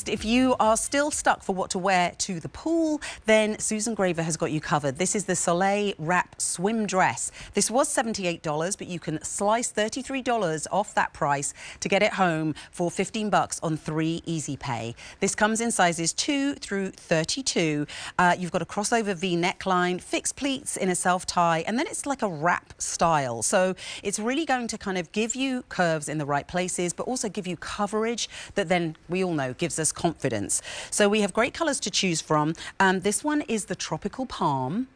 if you are still stuck for what to wear to the pool, then Susan Graver has got you covered. This is the Soleil Wrap Swim Dress. This was $78, but you can slice $33 off that price to get it home for $15 on 3 Easy Pay. This comes in sizes 2 through 32. You've got a crossover V neckline, fixed pleats in a self-tie, and then it's like a wrap style. So it's really going to kind of give you curves in the right places, but also give you coverage that then we all know gives us confidence. So we have great colors to choose from. This one is the Tropical Palm.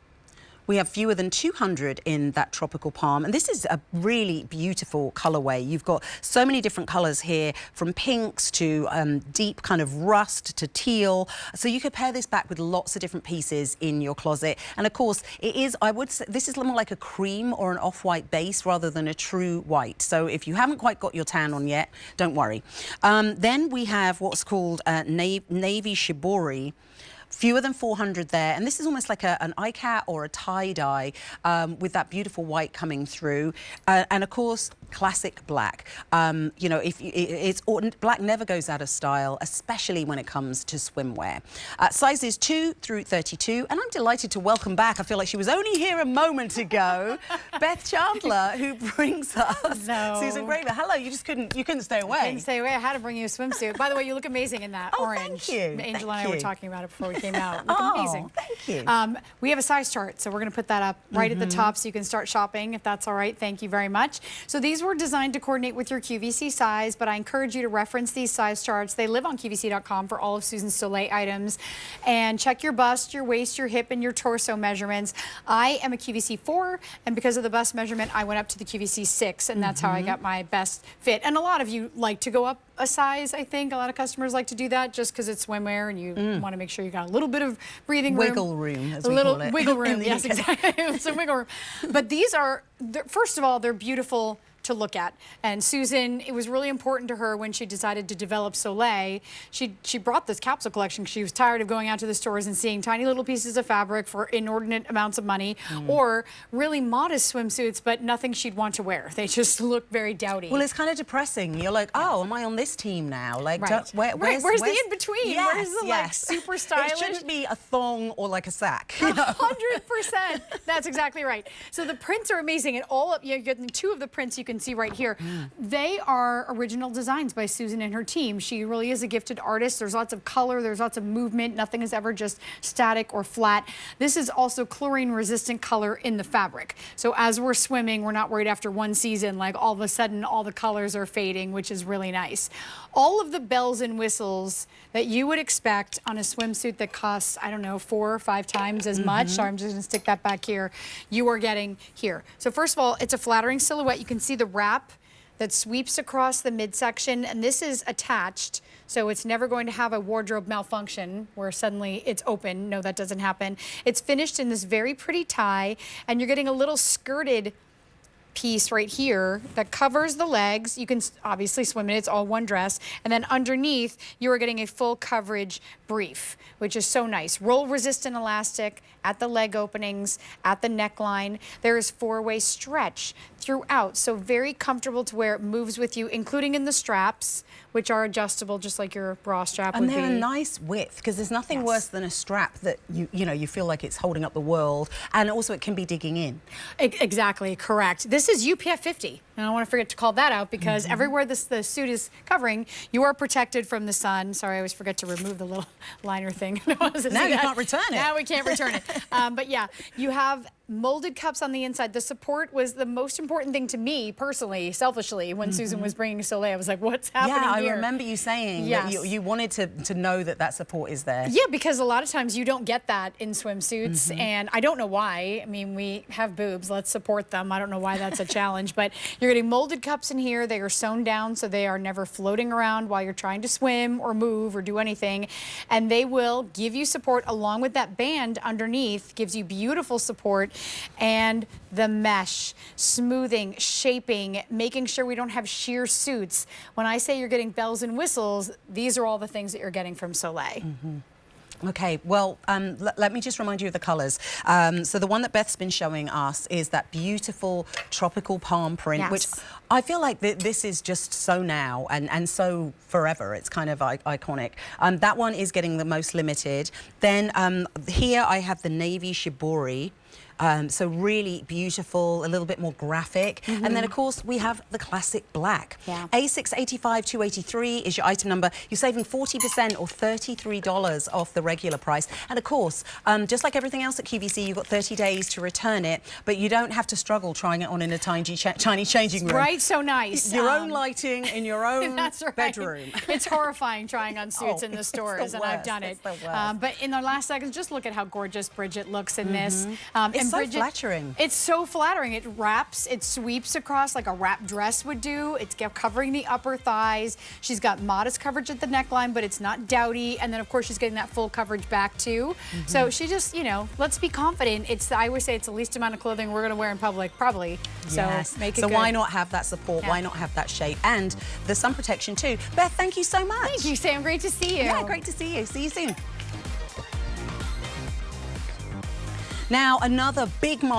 We have fewer than 200 in that Tropical Palm, and this is a really beautiful colorway. You've got so many different colors here, from pinks to deep kind of rust to teal. So you could pair this back with lots of different pieces in your closet. And of course, it is, I would say, this is more like a cream or an off-white base rather than a true white. So if you haven't quite got your tan on yet, don't worry. Then we have what's called navy shibori. Fewer than 400 there, and this is almost like an icat or a tie-dye with that beautiful white coming through, and of course classic black. You know, black never goes out of style, especially when it comes to swimwear. Sizes 2 through 32, and I'm delighted to welcome back, I feel like she was only here a moment ago, Beth Chandler, who brings us Susan Graver. Hello, you couldn't stay away. I couldn't stay away. I had to bring you a swimsuit. By the way, you look amazing in that orange. Thank you. Angela and I were talking about it before we came out. Look amazing. Thank you. We have a size chart, so we're going to put that up right at the top so you can start shopping, if that's all right. Thank you very much. So these were designed to coordinate with your QVC size, but I encourage you to reference these size charts. They live on QVC.com for all of Susan Soleil items. And check your bust, your waist, your hip, and your torso measurements. I am a QVC 4, and because of the bust measurement, I went up to the QVC 6, and that's how I got my best fit. And a lot of you like to go up a size, I think. A lot of customers like to do that just because it's swimwear and you want to make sure you got a little bit of breathing room. Wiggle room, as we call it. Wiggle room, yes, exactly. Some wiggle room. But these are, first of all, they're beautiful to look at. And Susan, it was really important to her when she decided to develop Soleil. She brought this capsule collection because she was tired of going out to the stores and seeing tiny little pieces of fabric for inordinate amounts of money, or really modest swimsuits, but nothing she'd want to wear. They just look very dowdy. Well, it's kind of depressing. You're like, oh, am I on this team now? Like, where's the in-between? Yes, where's the like super stylish? It shouldn't be a thong or like a sack. 100%. That's exactly right. So the prints are amazing, and all of you get 2 of the prints you can see right here. They are original designs by Susan and her team. She really is a gifted artist. There's lots of color, there's lots of movement. Nothing is ever just static or flat. This is also chlorine resistant color in the fabric. So as we're swimming, we're not worried after one season, like all of a sudden all the colors are fading, which is really nice. All of the bells and whistles that you would expect on a swimsuit that costs, I don't know, 4 or 5 times as much. So I'm just gonna stick that back here. You are getting here. So first of all, it's a flattering silhouette. You can see the wrap that sweeps across the midsection, and this is attached, so it's never going to have a wardrobe malfunction where suddenly it's open. No, that doesn't happen. It's finished in this very pretty tie, and you're getting a little skirted piece right here that covers the legs. You can obviously swim in it. It's all one dress. And then underneath, you are getting a full coverage brief, which is so nice. Roll resistant elastic at the leg openings, at the neckline. There is 4-way stretch throughout, so very comfortable to wear. It moves with you, including in the straps, which are adjustable just like your bra strap would be. And they're a nice width, because there's nothing worse than a strap that you know you feel like it's holding up the world, and also it can be digging in. Exactly, correct. This is UPF 50, and I don't want to forget to call that out, because everywhere the suit is covering, you are protected from the sun. Sorry, I always forget to remove the little liner thing. Now you can't return it. Now we can't return it. But yeah, you have molded cups on the inside. The support was the most important thing to me personally, selfishly, when Susan was bringing Soleil. I was like, what's happening here? I remember you saying that you wanted to know that support is there. Yeah, because a lot of times you don't get that in swimsuits, and I don't know why. I mean, we have boobs, let's support them. I don't know why that's a challenge, but you're getting molded cups in here. They are sewn down so they are never floating around while you're trying to swim or move or do anything, and they will give you support along with that band underneath. Gives you beautiful support. And the mesh, smoothing, shaping, making sure we don't have sheer suits. When I say you're getting bells and whistles, these are all the things that you're getting from Soleil. Okay, well, let me just remind you of the colours. So the one that Beth's been showing us is that beautiful tropical palm print, Yes. which I feel like this is just so now and so forever. It's kind of iconic. That one is getting the most limited. Then here I have the navy shibori. So really beautiful, a little bit more graphic. And then, of course, we have the classic black. Yeah. A685-283 is your item number. You're saving 40% or $33 off the regular price. And, of course, just like everything else at QVC, you've got 30 days to return it, but you don't have to struggle trying it on in a tiny changing room. Right, so nice. Your own lighting in your own That's right. bedroom. It's horrifying trying on suits in the it's stores, the and I've worst, done it. it's the worst. But in the last seconds, just look at how gorgeous Bridget looks in this. It's so Bridget, flattering. It's so flattering. It wraps, it sweeps across like a wrap dress would do. It's covering the upper thighs. She's got modest coverage at the neckline, but it's not dowdy. And then, of course, she's getting that full coverage back, too. So she just, you know, let's be confident. I always say it's the least amount of clothing we're going to wear in public, probably. Yes. So make it So good. why not have that support? Yeah. Why not have that shape? And the sun protection, too. Beth, thank you so much. Thank you, Sam. Great to see you. Yeah, great to see you. See you soon. Now, another big